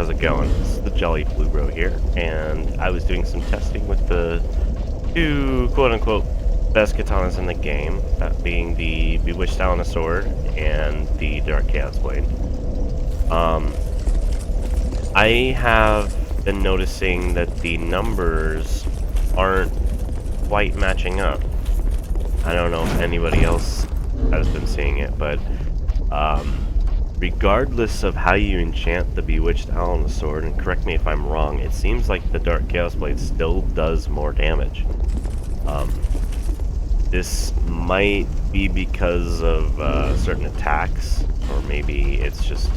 how's it going? This is the Jolly Blue Bro here, and I was doing some testing with the two quote-unquote best katanas in the game, that being the Bewitched Alonne Sword and the Dark Chaos Blade. I have been noticing that the numbers aren't quite matching up. I don't know if anybody else has been seeing it, but regardless of how you enchant the Bewitched Alonne Sword, and correct me if I'm wrong, it seems like the Dark Chaos Blade still does more damage. This might be because of certain attacks, or maybe it's just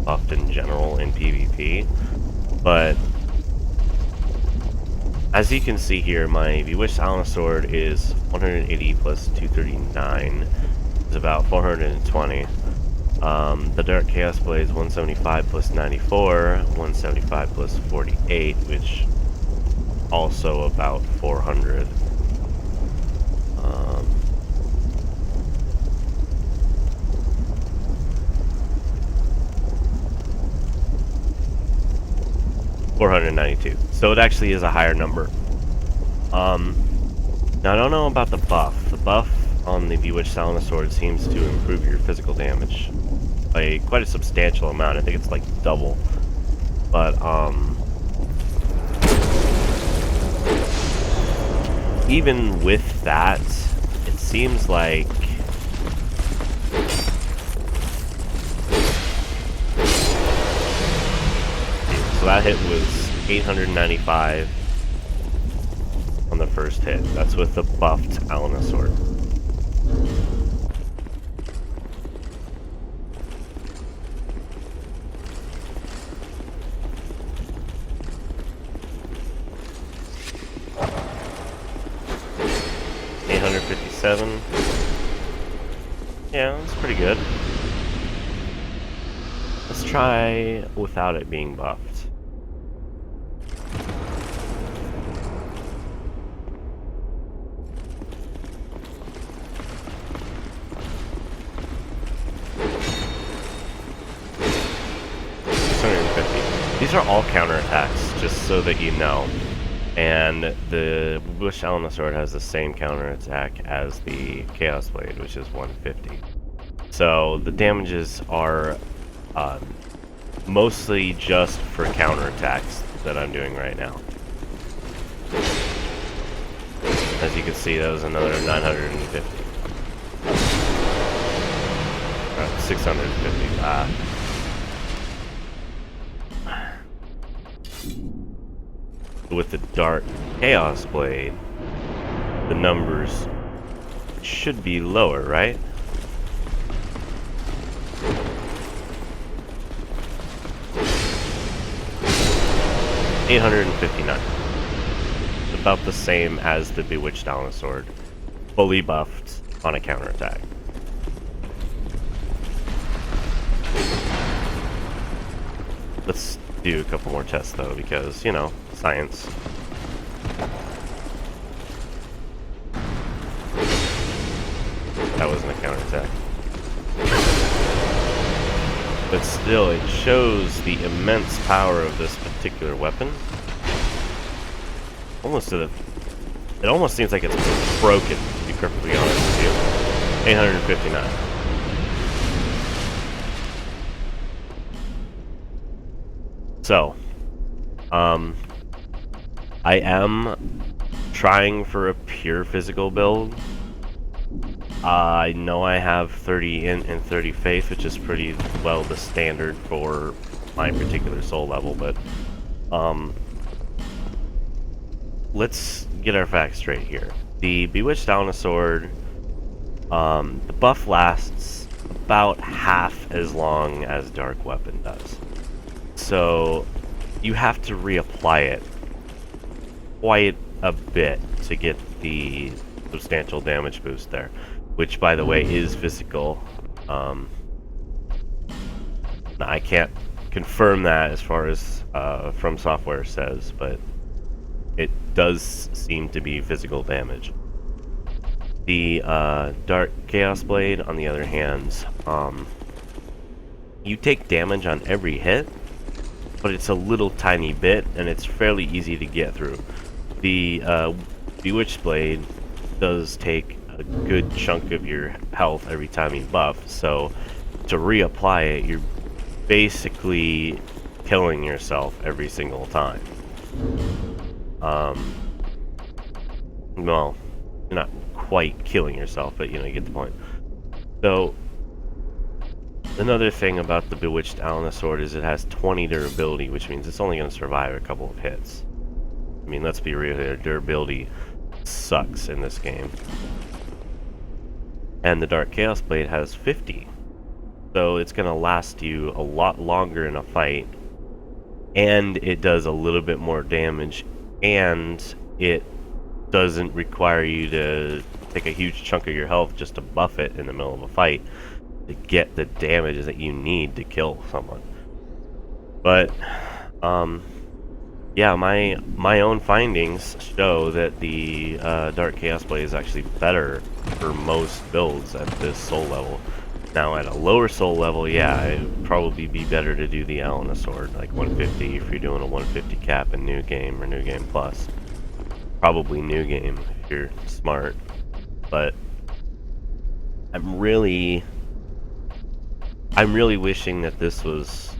buffed in general in PvP, but as you can see here, my Bewitched Alonne Sword is 180 plus 239, is about 420. The Dark Chaos Blade is 175 plus 94, 175 plus 48, which also about 400. $492. So it actually is a higher number. Now I don't know about the buff. The buff on the Bewitched Alonne Sword seems to improve your physical damage by quite a substantial amount. I think it's like double. But even with that, it seems like so that hit was 895 on the first hit. That's with the buffed Alonne Sword. $857. Yeah, that's pretty good. Let's try without it being buffed. These are all counterattacks, just so that you know. And the Bewitched Alonne Sword has the same counterattack as the Chaos Blade, which is 150. So the damages are mostly just for counterattacks that I'm doing right now. As you can see, that was another 950. 650. With the Dark Chaos Blade, the numbers should be lower, right? $859. About the same as the Bewitched Alonne Sword, fully buffed on a counterattack. Let's do a couple more tests though, because, you know, science. That wasn't a counterattack. But still, it shows the immense power of this particular weapon. Almost to the... It almost seems like it's broken, to be perfectly honest with you. 859. So, I am trying for a pure physical build. I know I have 30 int and 30 faith, which is pretty well the standard for my particular soul level, but let's get our facts straight here. The Bewitched Alonne Sword, the buff lasts about half as long as Dark Weapon does. So you have to reapply it quite a bit to get the substantial damage boost there, which by the way is physical. I can't confirm that as far as From Software says, but it does seem to be physical damage. The Dark Chaos Blade, on the other hand, you take damage on every hit, but it's a little tiny bit, and it's fairly easy to get through. The Bewitched Blade does take a good chunk of your health every time you buff, so to reapply it, you're basically killing yourself every single time. Well, you're not quite killing yourself, but you know, you get the point. So, another thing about the Bewitched Alonne Sword is it has 20 durability, which means it's only going to survive a couple of hits. I mean, let's be real here, durability sucks in this game. And the Dark Chaos Blade has 50. So it's going to last you a lot longer in a fight. And it does a little bit more damage. And it doesn't require you to take a huge chunk of your health just to buff it in the middle of a fight to get the damage that you need to kill someone. But, yeah, my own findings show that the Dark Chaos Blade is actually better for most builds at this soul level. Now at a lower soul level, yeah, it would probably be better to do the Alonne Sword, like 150 if you're doing a 150 cap in New Game or New Game Plus. Probably New Game if you're smart. But I'm really wishing that this was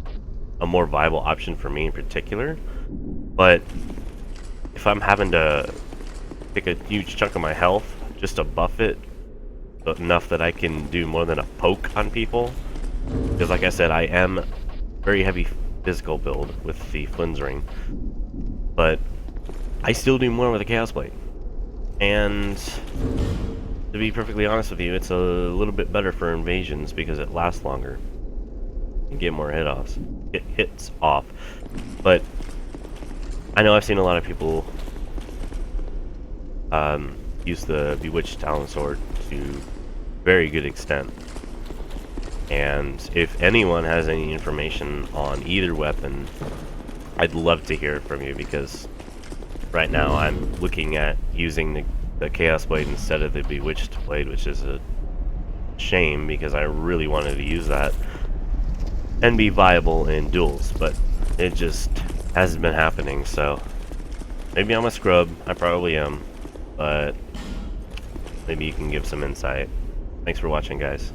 a more viable option for me in particular. But if I'm having to take a huge chunk of my health just to buff it enough that I can do more than a poke on people, because like I said, I am very heavy physical build with the Flynn's Ring, but I still do more with a Chaos Blade. And to be perfectly honest with you, it's a little bit better for invasions because it lasts longer. You get more hits off. But I know I've seen a lot of people use the Bewitched Alonne Sword to very good extent. And if anyone has any information on either weapon, I'd love to hear it from you, because right now I'm looking at using the Chaos Blade instead of the Bewitched Blade, which is a shame because I really wanted to use that and be viable in duels, but it just hasn't been happening. So maybe I'm a scrub, I probably am, but maybe you can give some insight. Thanks for watching, guys.